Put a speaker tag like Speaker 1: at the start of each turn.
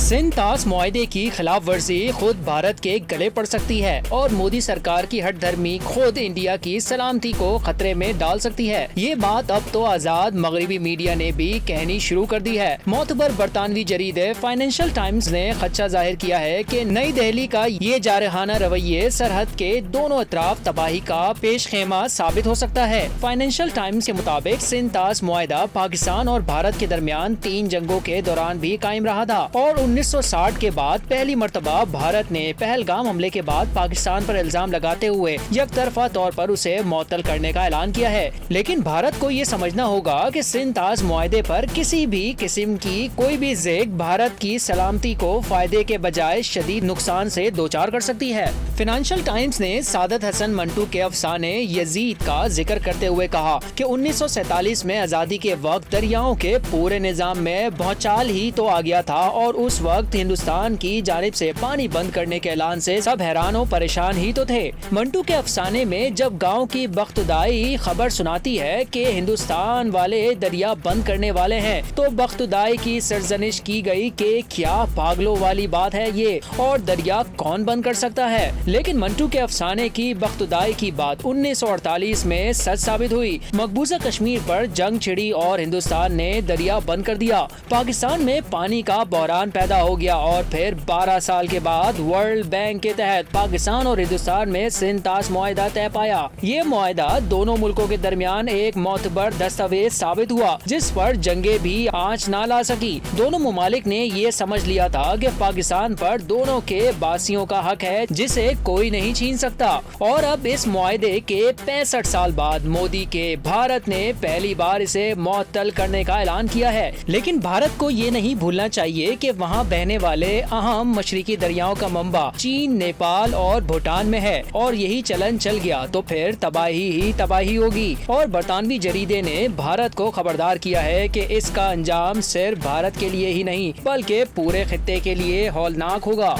Speaker 1: सिंध तास मुआहदे की खिलाफ वर्जी खुद भारत के गले पड़ सकती है और मोदी सरकार की हट धर्मी खुद इंडिया की सलामती को खतरे में डाल सकती है। ये बात अब तो आजाद मगरबी मीडिया ने भी कहनी शुरू कर दी है। मोतबर बरतानवी जरीदे फाइनेंशियल टाइम्स ने खदशा जाहिर किया है कि नई दिल्ली का ये जारहाना रवैये सरहद के दोनों अतराफ तबाही का पेश खेमा साबित हो सकता है। फाइनेंशियल टाइम्स के मुताबिक सिंध तास मुआहदा पाकिस्तान और भारत के दरमियान 3 जंगों के दौरान भी कायम रहा था और 1960 के बाद पहली मर्तबा भारत ने पहलगाम हमले के बाद पाकिस्तान पर इल्जाम लगाते हुए यकतरफा तौर पर उसे मुअत्तल करने का ऐलान किया है। लेकिन भारत को ये समझना होगा कि सिंध तास मुआहदे पर किसी भी किस्म की कोई भी ज़ेग भारत की सलामती को फायदे के बजाय शदीद नुकसान से दोचार कर सकती है। फाइनेंशियल टाइम्स ने सादत हसन मंटू के अफसाने यजीद का जिक्र करते हुए कहा कि 1947 में आजादी के वक्त दरियाओं के पूरे निजाम में भौचाल ही तो आ गया था और उस वक्त हिंदुस्तान की जानिब से पानी बंद करने के ऐलान से सब हैरान और परेशान ही तो थे। मंटू के अफसाने में जब गांव की बख्तुदाई खबर सुनाती है कि हिंदुस्तान वाले दरिया बंद करने वाले हैं तो बख्तुदाई की सरजनिश की गई कि क्या पागलों वाली बात है ये और दरिया कौन बंद कर सकता है। लेकिन मंटू के अफसाने की बख्तुदाई की बात 1948 में सच साबित हुई। मकबूजा कश्मीर पर जंग छिड़ी और हिंदुस्तान ने दरिया बंद कर दिया। पाकिस्तान में पानी का बहरान पैदा हो गया और फिर 12 साल के बाद वर्ल्ड बैंक के तहत पाकिस्तान और हिंदुस्तान में सिंध तास मुआहदा तय पाया। ये मुआहदा दोनों मुल्कों के दरमियान एक मोतबर दस्तावेज साबित हुआ जिस पर जंगे भी आंच ना ला सकी। दोनों मुमालिक ने ये समझ लिया था कि पाकिस्तान पर दोनों के बासियों का हक है जिसे कोई नहीं छीन सकता। और अब इस मुआहदे के 65 साल बाद मोदी के भारत ने पहली बार इसे मुअत्तल करने का ऐलान किया है। लेकिन भारत को ये नहीं भूलना चाहिए कि वहाँ बहने वाले अहम मशरिकी दरियाओं का मंबा चीन, नेपाल और भूटान में है और यही चलन चल गया तो फिर तबाही ही तबाही होगी। और बरतानवी जरीदे ने भारत को खबरदार किया है कि इसका अंजाम सिर्फ भारत के लिए ही नहीं बल्कि पूरे खित्ते के लिए हौलनाक होगा।